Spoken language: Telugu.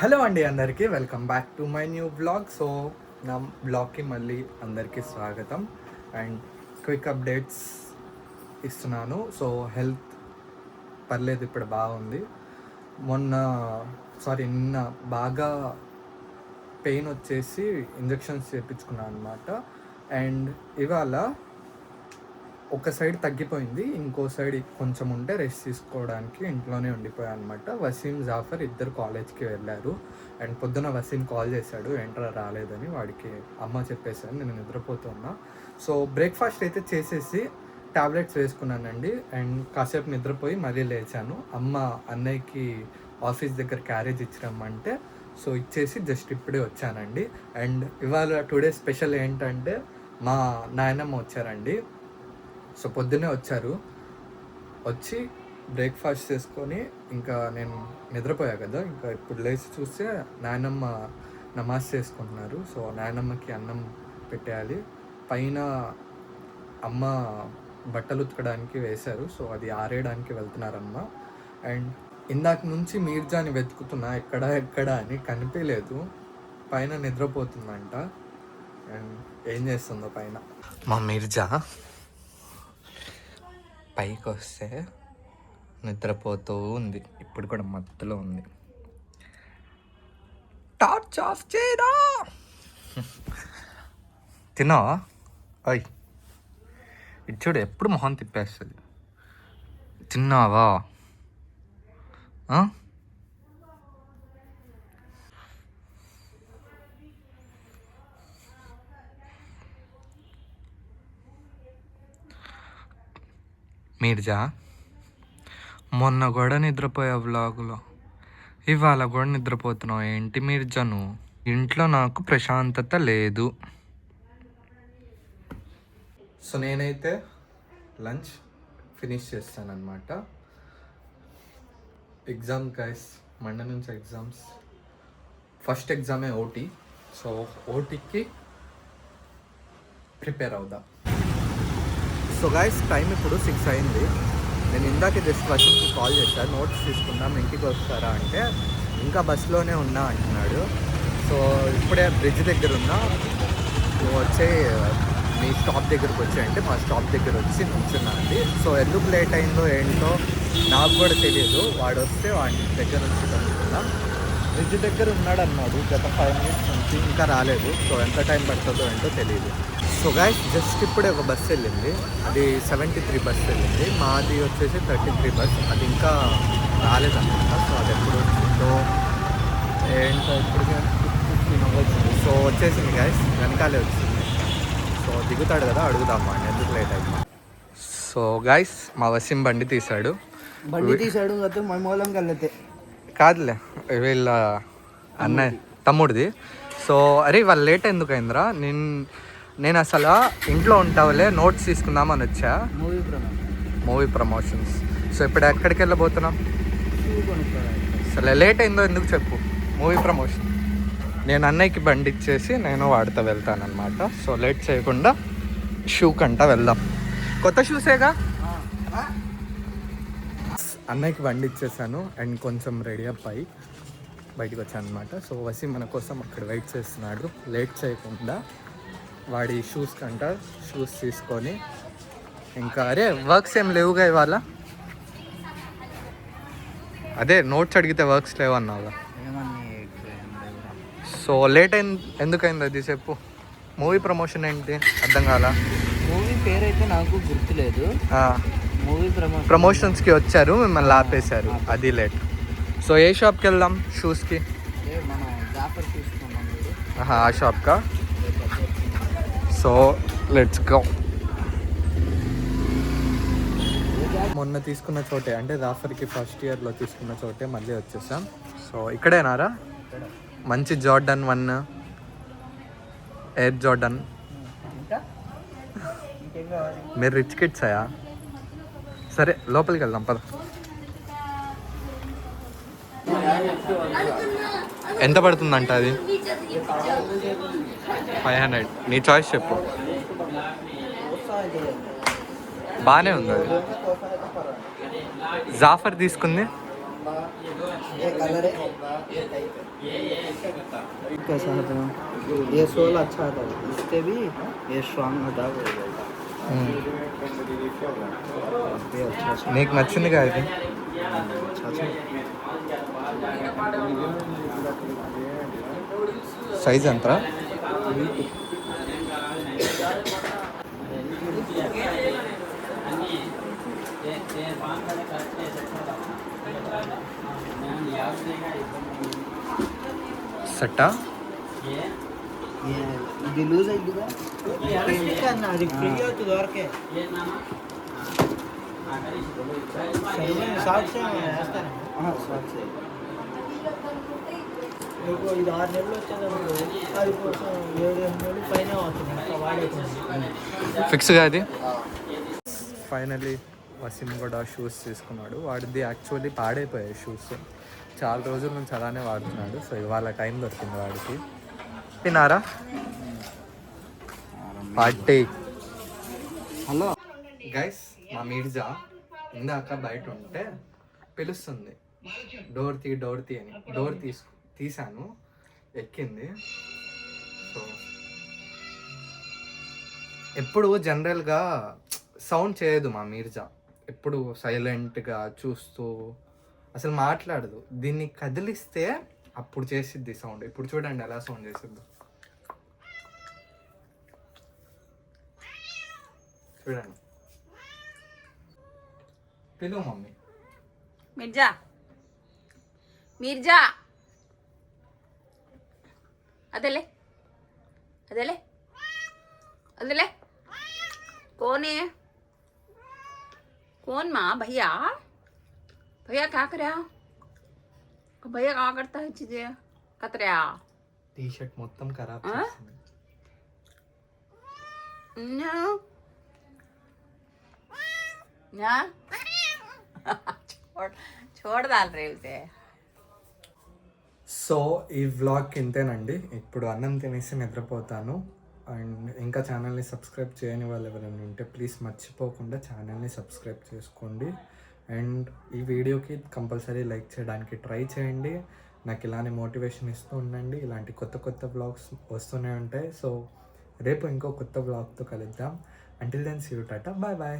హలో అండి, అందరికీ welcome back to my new blog. So నా బ్లాగ్కి మళ్ళీ అందరికీ స్వాగతం అండ్ క్విక్ అప్డేట్స్ ఇస్తున్నాను. సో హెల్త్ పర్లేదు, ఇప్పుడు బాగుంది. నిన్న బాగా పెయిన్ వచ్చేసి ఇంజెక్షన్స్ చేయించుకున్నాను అనమాట. అండ్ ఇవాళ ఒక సైడ్ తగ్గిపోయింది, ఇంకో సైడ్ కొంచెం ఉంటే రెస్ట్ తీసుకోవడానికి ఇంట్లోనే ఉండిపోయాను అనమాట. వసీం, జాఫర్ ఇద్దరు కాలేజ్కి వెళ్ళారు. అండ్ పొద్దున వసీం కాల్ చేశాడు ఏంట్రా రాలేదని. వాడికి అమ్మ చెప్పేశాను, నేను నిద్రపోతున్నా. సో బ్రేక్ఫాస్ట్ అయితే చేసేసి ట్యాబ్లెట్స్ వేసుకున్నానండి. అండ్ కాసేపు నిద్రపోయి మళ్ళీ లేచాను. అమ్మ అన్నయ్యకి ఆఫీస్ దగ్గర క్యారేజ్ ఇచ్చిరమ్మంటే సో ఇచ్చేసి జస్ట్ ఇప్పుడే వచ్చానండి. అండ్ ఇవాళ టుడే స్పెషల్ ఏంటంటే మా నాయనమ్మ వచ్చారండి. సో పొద్దున్నే వచ్చి బ్రేక్ఫాస్ట్ చేసుకొని ఇంకా నేను నిద్రపోయా కదా, ఇంకా ఇప్పుడు లేచి చూస్తే నాయనమ్మ నమాజ్ చేసుకుంటున్నారు. సో నాయనమ్మకి అన్నం పెట్టేయాలి. పైన అమ్మ బట్టలు ఉతకడానికి వేశారు, సో అది ఆరేయడానికి వెళ్తున్నారమ్మ. అండ్ ఇందాక నుంచి మీర్జాని వెతుకుతున్నా ఎక్కడ అని కనిపించలేదు. పైన నిద్రపోతుందంట. అండ్ ఏం చేస్తుందో పైన మా మీర్జా పైకి వస్తే నిద్రపోతూ ఉంది. ఇప్పుడు కూడా మత్తులో ఉంది. టార్చ్ ఆఫ్ చేయరా. తిన్నావా? అయ్ ఇచ్చుడు ఎప్పుడు మొహం తిప్పేస్తుంది. తిన్నావా? మీర్జా మొన్న కూడా నిద్రపోయా వ్లాగులో, ఇవాళ కూడా నిద్రపోతున్నావు ఏంటి మీర్జా? నువ్వు ఇంట్లో నాకు ప్రశాంతత లేదు. సో నేనైతే లంచ్ ఫినిష్ చేస్తానన్నమాట. ఎగ్జామ్ గైస్, మండే నుంచి ఎగ్జామ్స్. ఫస్ట్ ఎగ్జామే ఓటీ. సో ఓటీకి ప్రిపేర్ అవుదాం. సో గైస్, టైం ఇప్పుడు 6 అయింది. నేను ఇందాక జస్ట్ వసీంకి కాల్ చేశాను, నోట్స్ తీసుకుందాం ఇంటికి వస్తారా అంటే ఇంకా బస్సులోనే ఉన్నా అంటున్నాడు. సో ఇప్పుడే బ్రిడ్జ్ దగ్గర ఉన్నా, నువ్వు వచ్చే మీ స్టాప్ దగ్గరకు వచ్చాయంటే మా స్టాప్ దగ్గర వచ్చి నుంచున్నా అండి. సో ఎందుకు లేట్ అయిందో ఏంటో నాకు కూడా తెలియదు. వాడు వస్తే వాడి దగ్గర వచ్చి కనుక్కున్నా. బ్రిడ్జ్ దగ్గర ఉన్నాడు అన్నాడు గత 5 minutes నుంచి, ఇంకా రాలేదు. సో ఎంత టైం పడుతుందో ఏంటో తెలియదు. సో గైస్, జస్ట్ ఇప్పుడే ఒక బస్సు వెళ్ళింది, అది 73 బస్సు వెళ్ళింది. మాది వచ్చేసి 33 బస్, అది ఇంకా రాలేదన్నమాట. సో అది ఎప్పుడు వచ్చిందో ఏంటో ఇప్పటికే వచ్చింది. సో వచ్చేసింది గైస్, వెనకాలే వచ్చింది. సో దిగుతాడు కదా, అడుగుదాం అండి ఎందుకు లేట్ అయింది. సో గైస్, మా వసీం బండి తీశాడు కాదులే, వీళ్ళ అన్నయ్య తమ్ముడిది. సో అరే వాళ్ళు లేట్ ఎందుకు అయిందిరా, నేను అసలు ఇంట్లో ఉంటావులే నోట్స్ తీసుకుందామని వచ్చా. Movie promotions. సో ఇప్పుడు ఎక్కడికి వెళ్ళబోతున్నాం? అసలు లేట్ అయిందో ఎందుకు చెప్పు. Movie promotion. నేను అన్నయ్యకి బండి ఇచ్చేసి నేను వాడితో వెళ్తానమాట. సో లేట్ చేయకుండా షూ కంటా వెళ్దాం. కొత్త షూసేగా. అన్నయ్యకి బండి ఇచ్చేసాను అండ్ కొంచెం రెడీ అప్ అయ్యి బయటకు వచ్చాను అనమాట. సో వసీం మన కోసం అక్కడ వెయిట్ చేస్తున్నాడు. లేట్ చేయకుండా వాడి షూస్ తీసుకొని ఇంకా అరే వర్క్స్ ఏం లేవుగా ఇవాళ. అదే నోట్స్ అడిగితే వర్క్స్ లేవు అన్నావుగా. సో లేట్ ఎందుకైంది అది చెప్పు. మూవీ ప్రమోషన్ ఏంటి అర్థం కాల. మూవీ పేరు అయితే నాకు గుర్తులేదు. మూవీ ప్రమోషన్స్కి వచ్చారు, మిమ్మల్ని ఆపేశారు, అది లేట్. సో ఏ షాప్కి వెళ్దాం షూస్కి? ఆ షాప్కా? So let's go. మొన్న తీసుకున్న చోటే, అంటే జాఫర్కి ఫస్ట్ ఇయర్లో తీసుకున్న చోటే మళ్ళీ వచ్చేసాం. సో ఇక్కడేనారా? మంచి జార్డన్ 1 ఎయిర్ జార్డన్. మీరు రిచ్ కిడ్స్ అయ్యా. సరే లోపలికి వెళ్దాం పద. ఎంత పడుతుందంట అది? 500. నీ చాయిస్ చెప్పు. బాగానే ఉంది అది. జాఫర్ తీసుకుంది ये कलर है कैसा था ये सोल अच्छा था इससे भी ये स्ट्रांग था वो ये अच्छा నీకు నచ్చిందిగా ఇది अच्छा సైజ్ ఎంత సెట్టా ఇది లూజ్ అయిందిగా అది ఫ్రీ అవుతుంది వరకే సాక్స్ వేస్తాను ఇది 6 నెలలు వచ్చేటప్పుడు అది కోసం 7-8 నెలలు పైన అవుతుంది ఇంకా వాడేస్తుంది ఫిక్స్గా అది ఫైనలీ వసీం కూడా షూస్ తీసుకున్నాడు. వాడిది యాక్చువల్లీ పాడైపోయాయి షూస్, చాలా రోజుల నుంచి అలానే వాడుతున్నాడు. సో ఇవాళ టైం దొరికింది వాడికి. తిన్నారా పార్టీ? హలో గైస్, మా మీర్జా ఇందాక బయట ఉంటే పిలుస్తుంది డోర్ తీ అని. డోర్ తీసాను, ఎక్కింది. సో ఎప్పుడు జనరల్గా సౌండ్ చేయదు మా మీర్జా, ఎప్పుడు సైలెంట్గా చూస్తూ అసలు మాట్లాడదు. దీన్ని కదిలిస్తే అప్పుడు చేసిద్ది సౌండ్. ఇప్పుడు చూడండి ఎలా సౌండ్ చేసిద్దు, చూడండి. పిలువు మమ్మీ. मिर्जा मिर्जा अदले अदले अदले कौन है? कौन माँ? भैया भैया क्या कर रहा? भैया क्या करता है चीजें कतरा? టీ షర్ట్ మొత్తం ఖరాబ్ ఆ? చేసింది. No ना छोड़ डाल रहे उसे. సో ఈ వ్లాగ్ ఇంతేనండి. ఇప్పుడు అన్నం తినేసి నిద్రపోతాను. అండ్ ఇంకా ఛానల్ని సబ్స్క్రైబ్ చేయని వాళ్ళు ఎవరైనా ఉంటే ప్లీజ్ మర్చిపోకుండా ఛానల్ని సబ్స్క్రైబ్ చేసుకోండి. అండ్ ఈ వీడియోకి కంపల్సరీ లైక్ చేయడానికి ట్రై చేయండి. నాకు ఇలానే మోటివేషన్ ఇస్తూ ఉండండి. ఇలాంటి కొత్త కొత్త వ్లాగ్స్ వస్తూనే ఉంటాయి. సో రేపు ఇంకో కొత్త వ్లాగ్తో కలుద్దాం. Until then see you, tata, bye bye.